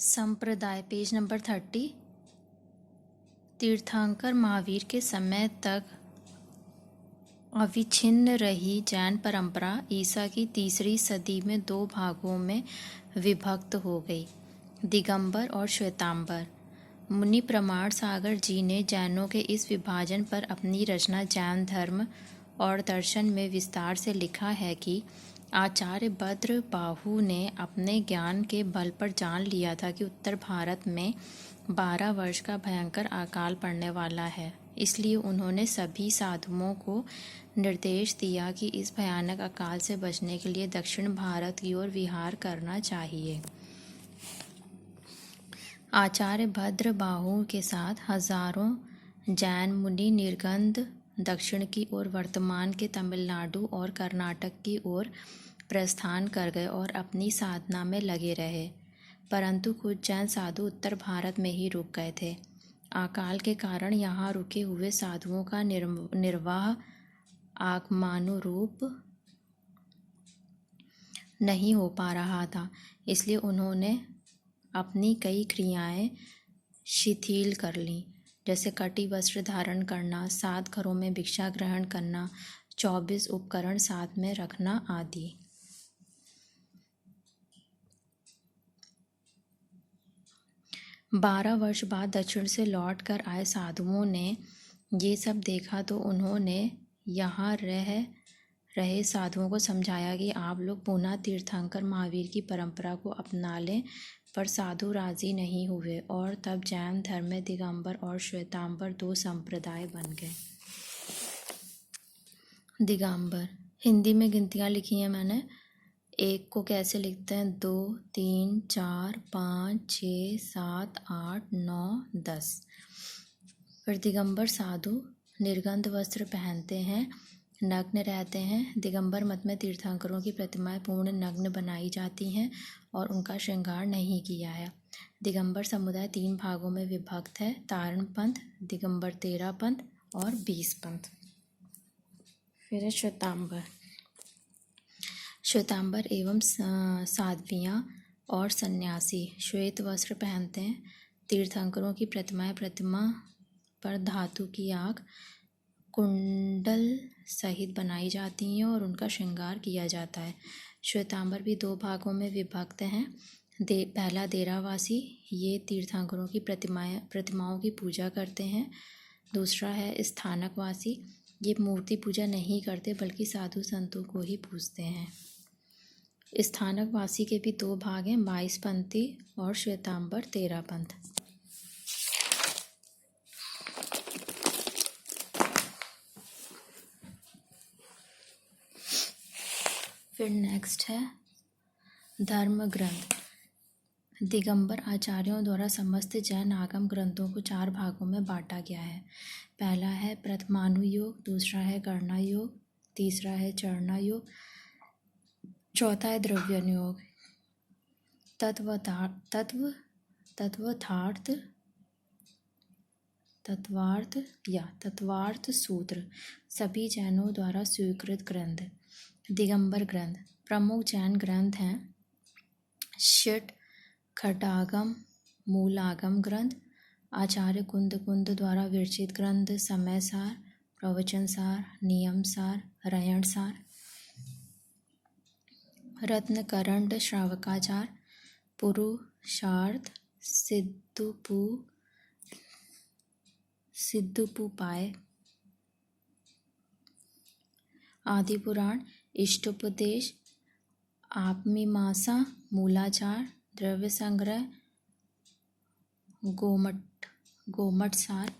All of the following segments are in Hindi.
संप्रदाय पेज नंबर 30। तीर्थंकर महावीर के समय तक अविच्छिन्न रही जैन परंपरा ईसा की तीसरी सदी में दो भागों में विभक्त हो गई, दिगंबर और श्वेतांबर। मुनि प्रमाण सागर जी ने जैनों के इस विभाजन पर अपनी रचना जैन धर्म और दर्शन में विस्तार से लिखा है कि आचार्य भद्र बाहु ने अपने ज्ञान के बल पर जान लिया था कि उत्तर भारत में 12 वर्ष का भयंकर अकाल पड़ने वाला है। इसलिए उन्होंने सभी साधुओं को निर्देश दिया कि इस भयानक अकाल से बचने के लिए दक्षिण भारत की ओर विहार करना चाहिए। आचार्य भद्र बाहु के साथ हजारों जैन मुनि निर्गंध दक्षिण की ओर वर्तमान के तमिलनाडु और कर्नाटक की ओर प्रस्थान कर गए और अपनी साधना में लगे रहे, परंतु कुछ जैन साधु उत्तर भारत में ही रुक गए थे। अकाल के कारण यहाँ रुके हुए साधुओं का निर्वाह आगमानुरूप नहीं हो पा रहा था, इसलिए उन्होंने अपनी कई क्रियाएं शिथिल कर लीं, जैसे कटी वस्त्र धारण करना, 7 घरों में भिक्षा ग्रहण करना, 24 उपकरण साथ में रखना आदि। बारह वर्ष बाद दक्षिण से लौट कर आए साधुओं ने ये सब देखा तो उन्होंने यहाँ रहे साधुओं को समझाया कि आप लोग पुनः तीर्थंकर महावीर की परंपरा को अपना लें, पर साधु राजी नहीं हुए और तब जैन धर्म में दिगंबर और श्वेतांबर 2 संप्रदाय बन गए। दिगंबर हिंदी में गिनतियाँ लिखी हैं मैंने। 1 को कैसे लिखते हैं? 2, 3, 4, 5, 6, 7, 8, 9, 10। फिर दिगंबर साधु निर्गंध वस्त्र पहनते हैं, नग्न रहते हैं। दिगंबर मत में तीर्थंकरों की प्रतिमाएं पूर्ण नग्न बनाई जाती हैं और उनका श्रृंगार नहीं किया है। दिगंबर समुदाय 3 भागों में विभक्त है, तारण पंथ, दिगंबर तेरा पंथ और 20 पंथ। फिर है श्वेतांबर। श्वेतांबर एवं साध्वियाँ और सन्यासी श्वेत वस्त्र पहनते हैं। तीर्थंकरों की प्रतिमा पर धातु की आँख कुंडल सहित बनाई जाती हैं और उनका श्रृंगार किया जाता है। श्वेतांबर भी 2 भागों में विभक्त हैं। पहला देरावासी, ये तीर्थंकरों की प्रतिमाओं की पूजा करते हैं। दूसरा है स्थानकवासी, ये मूर्ति पूजा नहीं करते बल्कि साधु संतों को ही पूजते हैं। स्थानकवासी के भी 2 भाग हैं, 22 पंथी और श्वेतांबर 13 पंथ। फिर नेक्स्ट है धर्म ग्रंथ। दिगंबर आचार्यों द्वारा समस्त जैन आगम ग्रंथों को 4 भागों में बांटा गया है। पहला है प्रथमानुयोग, दूसरा है गणनायोग, तीसरा है चरणायोग, चौथा है द्रव्यानुयोग। तत्वार्थ सूत्र सभी जैनों द्वारा स्वीकृत ग्रंथ। दिगंबर ग्रंथ प्रमुख जैन ग्रंथ हैं षट खटागम, मूलागम ग्रंथ, आचार्य कुंद द्वारा विरचित ग्रंथ समय सार, प्रवचन सार, नियम सार, रयण सार, रत्नकरंड श्रावकाचार, पुरुषार्थ, सिद्धपुपाय, आदि पुराण, इष्टोपदेश, आपमीमांसा, मूलाचार, द्रव्य संग्रह, गोमठ सार,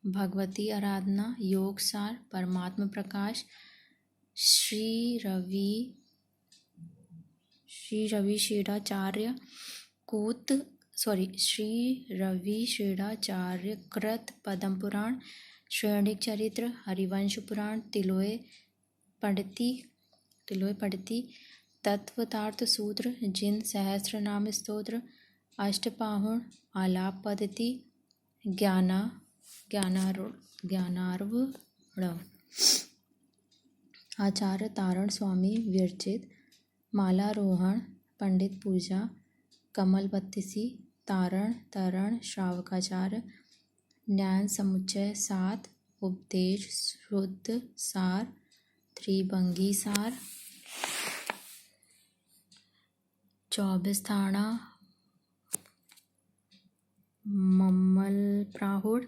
भगवती आराधना, योग सार, परमात्म प्रकाश, श्री रवि शेड़ाचार्य कृत पद्म पुराण, श्रेणिक चरित्र, हरिवंश पुराण, तिलोय पढ़ती, तत्वतार्थ सूत्र, जिन सहस्त्र नाम स्तोत्र, अष्टपाहुण, आलाप पद्धति, ज्ञानार्वण, आचार्य तारण स्वामी विरचित, मालारोहण, पंडित पूजा, कमलबत्तिसी, तारण, तरण, श्रावकाचार, न्याय समुच्चय 7, उपदेश, शुद्ध, सार, त्रिभंगी सार, 24 थाणा, मम्मल प्राहुड़,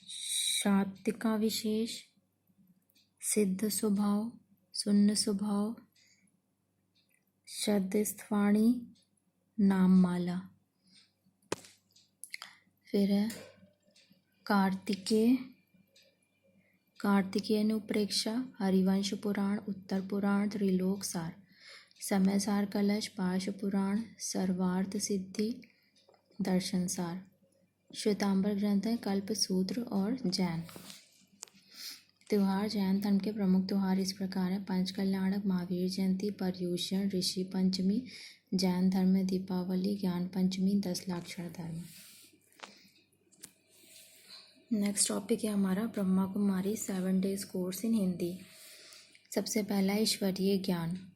शातिका विशेष, सिद्ध स्वभाव, शून्य स्वभाव, शब्दस्थवाणी, नाममाला। फिर है कार्तिकेय उत्प्रेक्षा, हरिवंश पुराण, उत्तर पुराण, त्रिलोक सार, समय सार कलश, पाश पुराण, सर्वार्थ सिद्धि, दर्शन सार। श्वेतांबर ग्रंथ है कल्प सूत्र और जैन। त्योहार जैन धर्म के प्रमुख त्योहार इस प्रकार है। पंचकल्याणक, महावीर जयंती, पर्युषण, ऋषि पंचमी, जैन धर्म में दीपावली, ज्ञान पंचमी, 10 लाक्षण धर्म। नेक्स्ट टॉपिक है हमारा Brahma Kumari 7 days course in Hindi. सबसे पहला ईश्वरीय ज्ञान।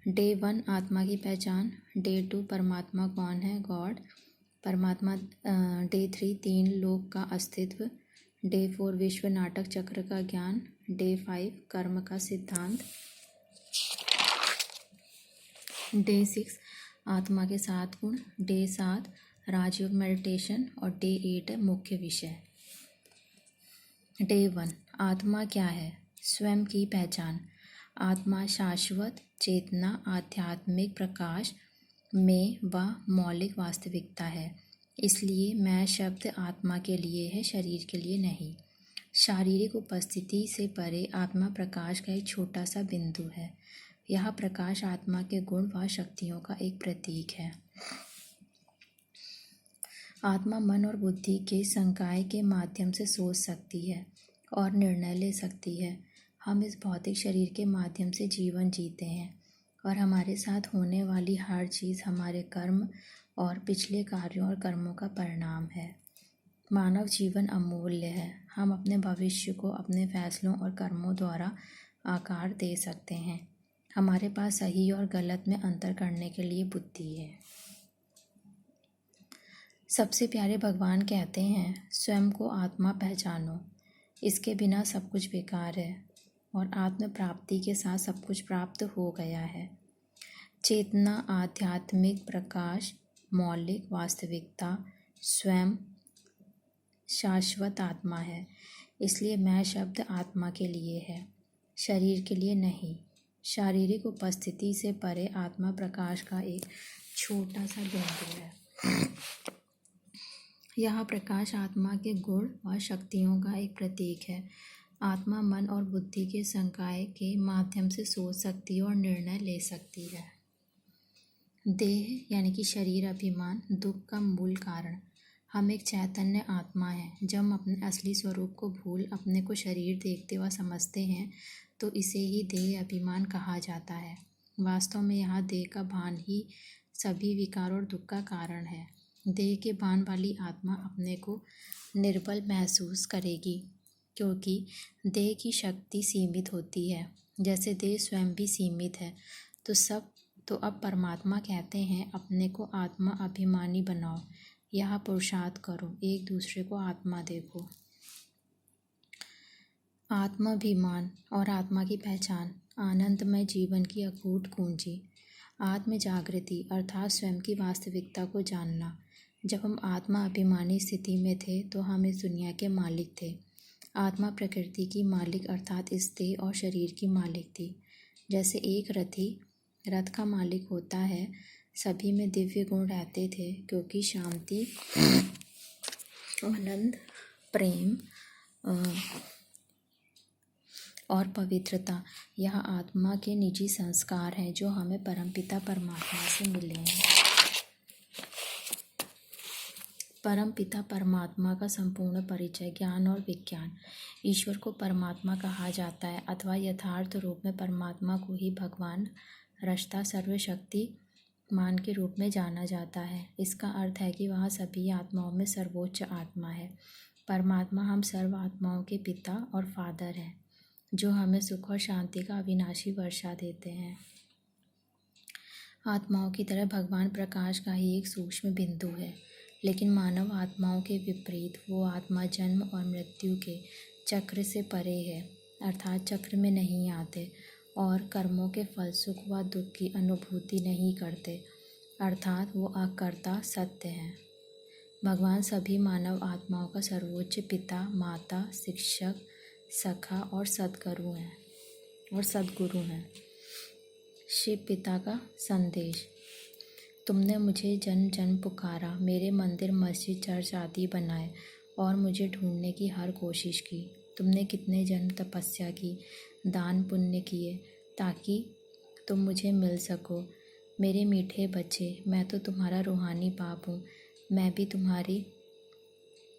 डे 1 आत्मा की पहचान। डे 2 परमात्मा कौन है, गॉड, परमात्मा। डे 3 3 लोक का अस्तित्व। डे 4 विश्व नाटक चक्र का ज्ञान। डे 5 कर्म का सिद्धांत। डे 6 आत्मा के 7 गुण। डे 7 राजयोग मेडिटेशन और डे 8 है मुख्य विषय। डे 1 आत्मा क्या है, स्वयं की पहचान। आत्मा शाश्वत चेतना, आध्यात्मिक प्रकाश में व मौलिक वास्तविकता है। इसलिए मैं शब्द आत्मा के लिए है, शरीर के लिए नहीं। शारीरिक उपस्थिति से परे आत्मा प्रकाश का एक छोटा सा बिंदु है। यह प्रकाश आत्मा के गुण व शक्तियों का एक प्रतीक है। आत्मा मन और बुद्धि के संकाय के माध्यम से सोच सकती है और निर्णय ले सकती है। हम इस भौतिक शरीर के माध्यम से जीवन जीते हैं और हमारे साथ होने वाली हर चीज़ हमारे कर्म और पिछले कार्यों और कर्मों का परिणाम है। मानव जीवन अमूल्य है। हम अपने भविष्य को अपने फैसलों और कर्मों द्वारा आकार दे सकते हैं। हमारे पास सही और गलत में अंतर करने के लिए बुद्धि है। सबसे प्यारे भगवान कहते हैं, स्वयं को आत्मा पहचानो, इसके बिना सब कुछ बेकार है और आत्म प्राप्ति के साथ सब कुछ प्राप्त हो गया है। चेतना, आध्यात्मिक प्रकाश, मौलिक वास्तविकता, स्वयं शाश्वत आत्मा है। इसलिए मैं शब्द आत्मा के लिए है, शरीर के लिए नहीं। शारीरिक उपस्थिति से परे आत्मा प्रकाश का एक छोटा सा बिंदु है। यह प्रकाश आत्मा के गुण व शक्तियों का एक प्रतीक है। आत्मा मन और बुद्धि के संकाय के माध्यम से सोच सकती है और निर्णय ले सकती है। देह यानी कि शरीर अभिमान दुख का मूल कारण। हम एक चैतन्य आत्मा हैं। जब हम अपने असली स्वरूप को भूल अपने को शरीर देखते व समझते हैं तो इसे ही देह अभिमान कहा जाता है। वास्तव में यह देह का भान ही सभी विकार और दुख का कारण है। देह के भान वाली आत्मा अपने को निर्बल महसूस करेगी क्योंकि देह की शक्ति सीमित होती है, जैसे देह स्वयं भी सीमित है। तो अब परमात्मा कहते हैं, अपने को आत्मा अभिमानी बनाओ, यह पुरुषार्थ करो, एक दूसरे को आत्मा देखो। आत्माभिमान और आत्मा की पहचान। आनंदमय जीवन की अकूट कुंजी। आत्म जागृति अर्थात स्वयं की वास्तविकता को जानना। जब हम आत्मा अभिमानी स्थिति में थे तो हम इस दुनिया के मालिक थे। आत्मा प्रकृति की मालिक अर्थात इस देह और शरीर की मालिक थी। जैसे एक रथी रथ का मालिक होता है, सभी में दिव्य गुण रहते थे क्योंकि शांति, आनंद, प्रेम और पवित्रता यह आत्मा के निजी संस्कार हैं जो हमें परमपिता परमात्मा से मिले हैं। परमपिता परमात्मा का संपूर्ण परिचय। ज्ञान और विज्ञान। ईश्वर को परमात्मा कहा जाता है अथवा यथार्थ रूप में परमात्मा को ही भगवान रचता सर्वशक्तिमान के रूप में जाना जाता है। इसका अर्थ है कि वह सभी आत्माओं में सर्वोच्च आत्मा है। परमात्मा हम सर्व आत्माओं के पिता और फादर हैं जो हमें सुख और शांति का अविनाशी वर्षा देते हैं। आत्माओं की तरह भगवान प्रकाश का ही एक सूक्ष्म बिंदु है, लेकिन मानव आत्माओं के विपरीत वो आत्मा जन्म और मृत्यु के चक्र से परे है, अर्थात चक्र में नहीं आते और कर्मों के फल सुख व दुख की अनुभूति नहीं करते, अर्थात वो अकर्ता सत्य हैं। भगवान सभी मानव आत्माओं का सर्वोच्च पिता, माता, शिक्षक, सखा और सद्गुरु हैं। शिव पिता का संदेश। तुमने मुझे जन्म जन्म पुकारा, मेरे मंदिर मस्जिद चर्च आदि बनाए और मुझे ढूंढने की हर कोशिश की। तुमने कितने जन्म तपस्या की, दान पुण्य किए ताकि तुम मुझे मिल सको। मेरे मीठे बच्चे, मैं तो तुम्हारा रूहानी बाप हूँ। मैं भी तुम्हारी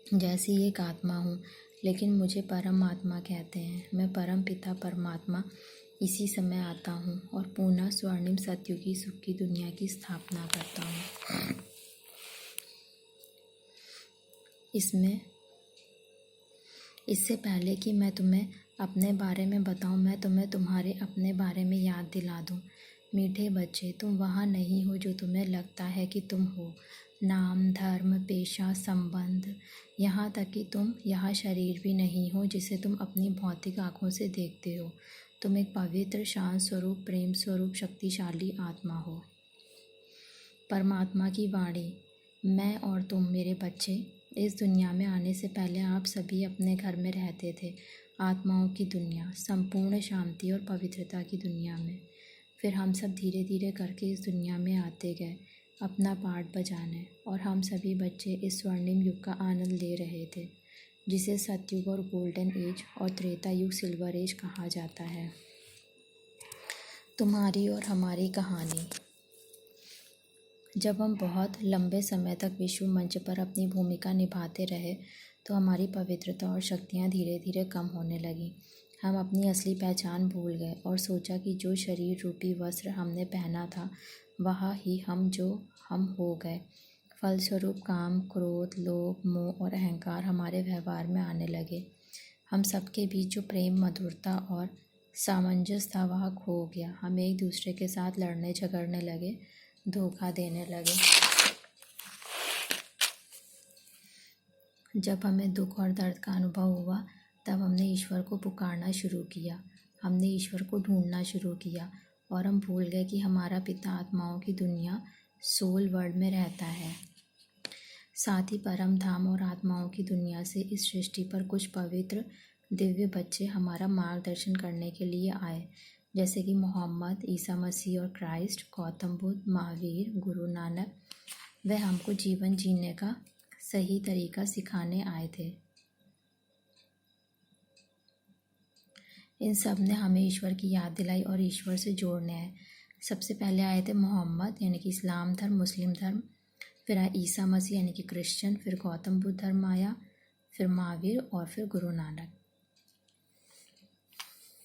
जैसी एक आत्मा हूँ, लेकिन मुझे परम आत्मा कहते हैं। मैं परम पिता परमात्मा इसी समय आता हूँ और पुनः स्वर्णिम सतयुगी सुख की दुनिया की स्थापना करता हूँ। इससे पहले कि मैं तुम्हें अपने बारे में बताऊं, मैं तुम्हें तुम्हारे अपने बारे में याद दिला दूं। मीठे बच्चे, तुम वहाँ नहीं हो जो तुम्हें लगता है कि तुम हो। नाम, धर्म, पेशा, संबंध, यहाँ तक कि तुम यह शरीर भी नहीं हो जिसे तुम अपनी भौतिक आँखों से देखते हो। तुम एक पवित्र, शांत स्वरूप, प्रेम स्वरूप, शक्तिशाली आत्मा हो। परमात्मा की वाणी। मैं और तुम मेरे बच्चे, इस दुनिया में आने से पहले आप सभी अपने घर में रहते थे, आत्माओं की दुनिया, संपूर्ण शांति और पवित्रता की दुनिया में। फिर हम सब धीरे धीरे करके इस दुनिया में आते गए, अपना पार्ट बजाने, और हम सभी बच्चे इस स्वर्णिम युग का आनंद ले रहे थे, जिसे सतयुग और गोल्डन एज और त्रेता युग सिल्वर एज कहा जाता है। तुम्हारी और हमारी कहानी। जब हम बहुत लंबे समय तक विश्व मंच पर अपनी भूमिका निभाते रहे तो हमारी पवित्रता और शक्तियाँ धीरे धीरे कम होने लगीं। हम अपनी असली पहचान भूल गए और सोचा कि जो शरीर रूपी वस्त्र हमने पहना था वह ही हम हो गए। फलस्वरूप काम, क्रोध, लोभ, मोह और अहंकार हमारे व्यवहार में आने लगे। हम सबके बीच जो प्रेम, मधुरता और सामंजस्य था वह खो गया। हम एक दूसरे के साथ लड़ने झगड़ने लगे, धोखा देने लगे। जब हमें दुख और दर्द का अनुभव हुआ तब हमने ईश्वर को पुकारना शुरू किया, हमने ईश्वर को ढूंढना शुरू किया और हम भूल गए कि हमारा पिता आत्माओं की दुनिया सोल वर्ल्ड में रहता है। साथ ही परम धाम और आत्माओं की दुनिया से इस सृष्टि पर कुछ पवित्र दिव्य बच्चे हमारा मार्गदर्शन करने के लिए आए, जैसे कि मोहम्मद, ईसा मसीह और क्राइस्ट, गौतम बुद्ध, महावीर, गुरु नानक। वे हमको जीवन जीने का सही तरीका सिखाने आए थे। इन सब ने हमें ईश्वर की याद दिलाई और ईश्वर से जोड़ने आए। सबसे पहले आए थे मोहम्मद यानी कि इस्लाम धर्म, मुस्लिम धर्म, फिर आया ईसा मसीह यानी कि क्रिश्चियन, फिर गौतम बुद्ध धर्म आया, फिर महावीर और फिर गुरु नानक।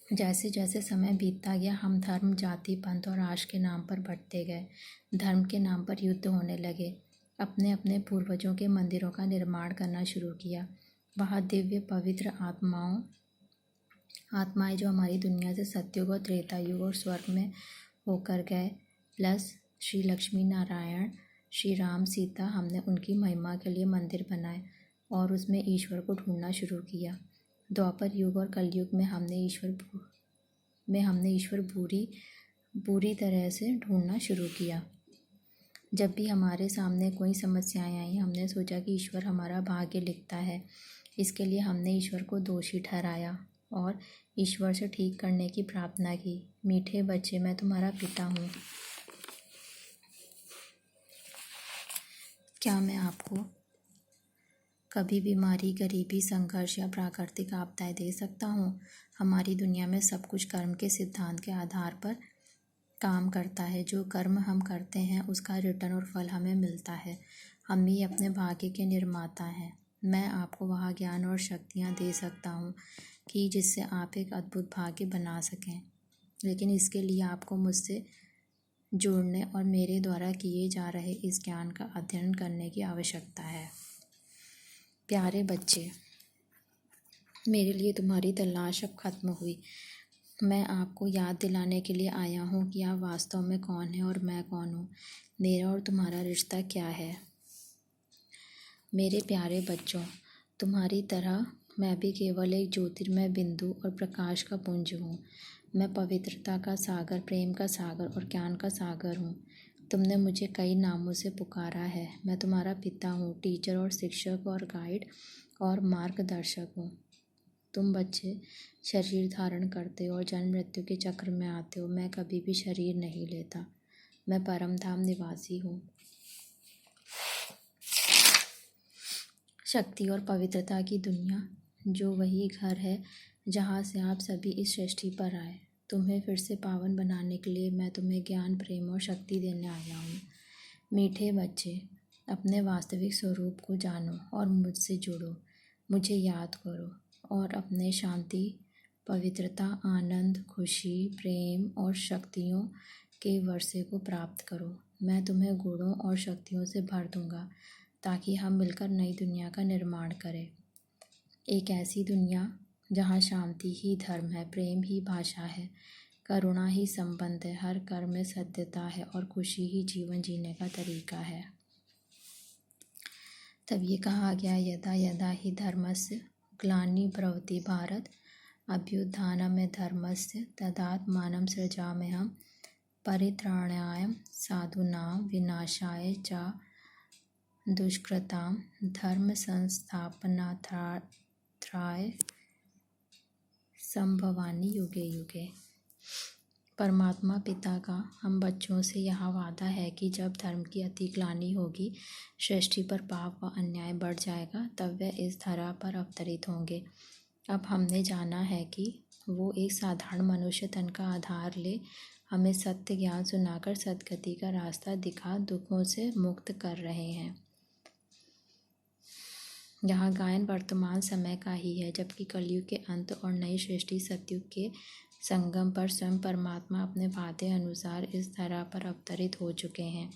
जैसे जैसे समय बीतता गया हम धर्म, जाति, पंथ और राष्ट्र के नाम पर बंटते गए। धर्म के नाम पर युद्ध होने लगे। अपने अपने पूर्वजों के मंदिरों का निर्माण करना शुरू किया। वहाँ दिव्य पवित्र आत्माएं जो हमारी दुनिया से सतयुग और त्रेता युग और स्वर्ग में होकर गए, प्लस श्री लक्ष्मी नारायण, श्री राम, सीता, हमने उनकी महिमा के लिए मंदिर बनाए और उसमें ईश्वर को ढूंढना शुरू किया। द्वापर युग और कलयुग में हमने ईश्वर बुरी तरह से ढूंढना शुरू किया। जब भी हमारे सामने कोई समस्याएं आई, हमने सोचा कि ईश्वर हमारा भाग्य लिखता है। इसके लिए हमने ईश्वर को दोषी ठहराया और ईश्वर से ठीक करने की प्रार्थना की। मीठे बच्चे, मैं तुम्हारा पिता हूँ। क्या मैं आपको कभी बीमारी, गरीबी, संघर्ष या प्राकृतिक आपदाएं दे सकता हूँ? हमारी दुनिया में सब कुछ कर्म के सिद्धांत के आधार पर काम करता है। जो कर्म हम करते हैं उसका रिटर्न और फल हमें मिलता है। हम ही अपने भाग्य के निर्माता हैं। मैं आपको वह ज्ञान और शक्तियाँ दे सकता हूँ कि जिससे आप एक अद्भुत भाग्य बना सकें, लेकिन इसके लिए आपको मुझसे जुड़ने और मेरे द्वारा किए जा रहे इस ज्ञान का अध्ययन करने की आवश्यकता है। प्यारे बच्चे, मेरे लिए तुम्हारी तलाश अब खत्म हुई। मैं आपको याद दिलाने के लिए आया हूँ कि आप वास्तव में कौन हैं और मैं कौन हूँ। मेरा और तुम्हारा रिश्ता क्या है। मेरे प्यारे बच्चों, तुम्हारी तरह मैं भी केवल एक ज्योतिर्मय बिंदु और प्रकाश का पुंज हूँ। मैं पवित्रता का सागर, प्रेम का सागर और ज्ञान का सागर हूँ। तुमने मुझे कई नामों से पुकारा है। मैं तुम्हारा पिता हूँ, टीचर और शिक्षक और गाइड और मार्गदर्शक हूँ। तुम बच्चे शरीर धारण करते हो और जन्म मृत्यु के चक्र में आते हो। मैं कभी भी शरीर नहीं लेता। मैं परमधाम निवासी हूँ। शक्ति और पवित्रता की दुनिया, जो वही घर है जहाँ से आप सभी इस सृष्टि पर आए। तुम्हें फिर से पावन बनाने के लिए मैं तुम्हें ज्ञान, प्रेम और शक्ति देने आया हूँ। मीठे बच्चे, अपने वास्तविक स्वरूप को जानो और मुझसे जुड़ो। मुझे याद करो और अपने शांति, पवित्रता, आनंद, खुशी, प्रेम और शक्तियों के वर्षे को प्राप्त करो। मैं तुम्हें गुणों और शक्तियों से भर दूंगा ताकि हम मिलकर नई दुनिया का निर्माण करें। एक ऐसी दुनिया जहाँ शांति ही धर्म है, प्रेम ही भाषा है, करुणा ही संबंध है, हर कर्म में सत्यता है और खुशी ही जीवन जीने का तरीका है। तब ये कहा गया, यदा यदा ही धर्मस्य ग्लानिर्भवति भारत, अभ्युत्थानम् धर्मस्य तदात्मानं सृजाम्यहम्, परित्राणाय साधूनां विनाशाय च दुष्कृतां धर्म संस्थापनार्थाय संभवामि युगे युगे। परमात्मा पिता का हम बच्चों से यह वादा है कि जब धर्म की अति ग्लानि होगी, सृष्टि पर पाप व अन्याय बढ़ जाएगा, तब वे इस धरा पर अवतरित होंगे। अब हमने जाना है कि वो एक साधारण मनुष्य तन का आधार ले हमें सत्य ज्ञान सुनाकर सद्गति का रास्ता दिखा दुखों से मुक्त कर रहे हैं। यहाँ गायन वर्तमान समय का ही है, जबकि कलयुग के अंत और नई सृष्टि सतयुग के संगम पर स्वयं परमात्मा अपने वादे अनुसार इस धरा पर अवतरित हो चुके हैं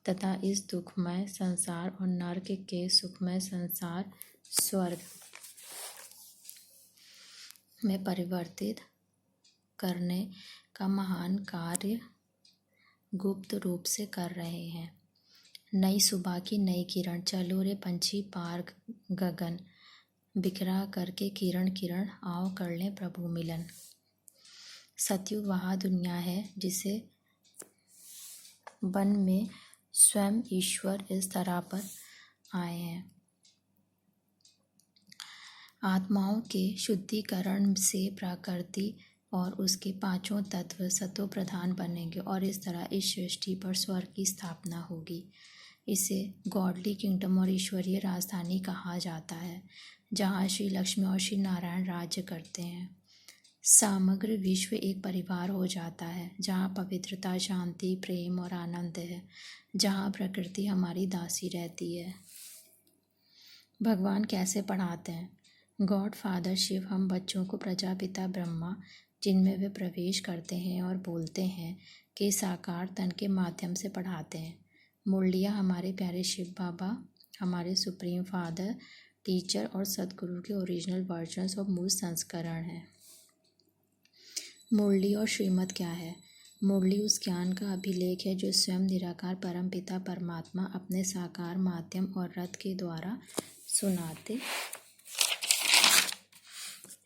तथा इस दुखमय संसार और नरक के सुखमय संसार स्वर्ग में परिवर्तित करने का महान कार्य गुप्त रूप से कर रहे हैं। नई सुबह की नई किरण, चलो रे पंछी पार गगन, बिखरा करके किरण किरण, आओ कर लें प्रभु मिलन। सतयुग वह दुनिया है जिसे वन में स्वयं ईश्वर इस तरह पर आए हैं। आत्माओं के शुद्धिकरण से प्रकृति और उसके पांचों तत्व सतो प्रधान बनेंगे और इस तरह इस सृष्टि पर स्वर्ग की स्थापना होगी। इसे गॉडली किंगडम और ईश्वरीय राजधानी कहा जाता है, जहाँ श्री लक्ष्मी और श्री नारायण राज्य करते हैं। समग्र विश्व एक परिवार हो जाता है, जहाँ पवित्रता, शांति, प्रेम और आनंद है, जहाँ प्रकृति हमारी दासी रहती है। भगवान कैसे पढ़ाते हैं? गॉड फादर शिव हम बच्चों को प्रजापिता ब्रह्मा, जिनमें वे प्रवेश करते हैं और बोलते हैं, के साकार तन के माध्यम से पढ़ाते हैं। मुरलिया हमारे प्यारे शिव बाबा, हमारे सुप्रीम फादर, टीचर और सदगुरु के ओरिजिनल वर्जन्स और मूल संस्करण हैं। मुरली और श्रीमत क्या है? मुरली उस ज्ञान का अभिलेख है जो स्वयं निराकार परमपिता परमात्मा अपने साकार माध्यम और रथ के द्वारा सुनाते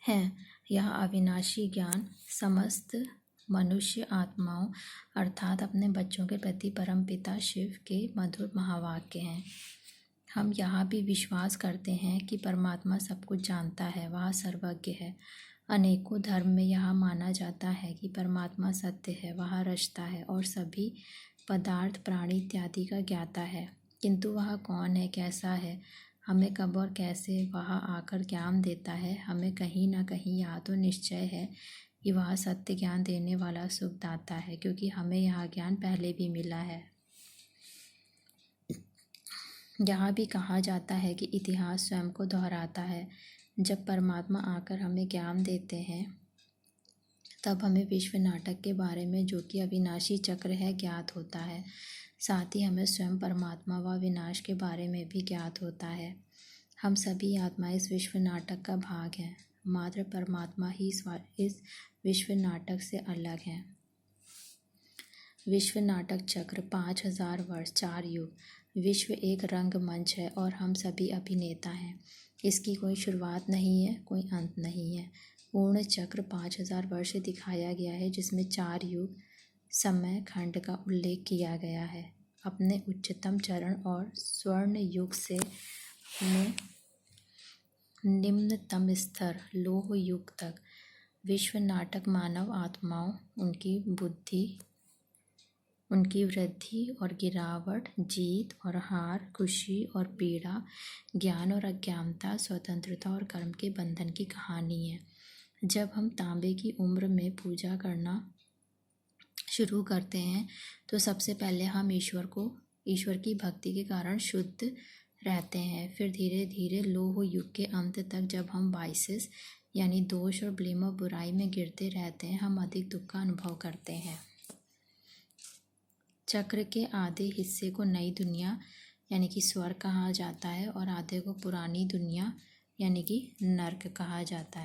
हैं। यह अविनाशी ज्ञान समस्त मनुष्य आत्माओं अर्थात अपने बच्चों के प्रति परमपिता शिव के मधुर महावाक्य हैं। हम यहाँ भी विश्वास करते हैं कि परमात्मा सब कुछ जानता है, वह सर्वज्ञ है। अनेकों धर्म में यह माना जाता है कि परमात्मा सत्य है, वह रचता है और सभी पदार्थ, प्राणी इत्यादि का ज्ञाता है। किंतु वह कौन है, कैसा है, हमें कब और कैसे वह आकर ज्ञान देता है, हमें कहीं ना कहीं यह तो निश्चय है कि वह सत्य ज्ञान देने वाला सुखदाता है, क्योंकि हमें यह ज्ञान पहले भी मिला है। यहाँ भी कहा जाता है कि इतिहास स्वयं को दोहराता है। जब परमात्मा आकर हमें ज्ञान देते हैं, तब हमें विश्व नाटक के बारे में, जो कि अविनाशी चक्र है, ज्ञात होता है। साथ ही हमें स्वयं परमात्मा व विनाश के बारे में भी ज्ञात होता है। हम सभी आत्मा इस विश्व नाटक का भाग हैं। मात्र परमात्मा ही इस विश्व नाटक से अलग है। विश्व नाटक चक्र 5000 वर्ष, 4 युग। विश्व एक रंगमंच है और हम सभी अभिनेता हैं। इसकी कोई शुरुआत नहीं है, कोई अंत नहीं है। पूर्ण चक्र 5000 वर्ष दिखाया गया है, जिसमें 4 युग समय खंड का उल्लेख किया गया है। अपने उच्चतम चरण और स्वर्ण युग से अपने निम्नतम स्तर लोह युग तक विश्व नाटक मानव आत्माओं, उनकी बुद्धि, उनकी वृद्धि और गिरावट, जीत और हार, खुशी और पीड़ा, ज्ञान और अज्ञानता, स्वतंत्रता और कर्म के बंधन की कहानी है। जब हम तांबे की उम्र में पूजा करना शुरू करते हैं तो सबसे पहले हम ईश्वर की भक्ति के कारण शुद्ध रहते हैं। फिर धीरे धीरे लोह युग के अंत तक जब हम वाइसेस यानी दोष और ब्लेम और बुराई में गिरते रहते हैं, हम अधिक दुख का अनुभव करते हैं। चक्र के आधे हिस्से को नई दुनिया यानी कि स्वर्ग कहा जाता है और आधे को पुरानी दुनिया यानी कि नर्क कहा जाता है।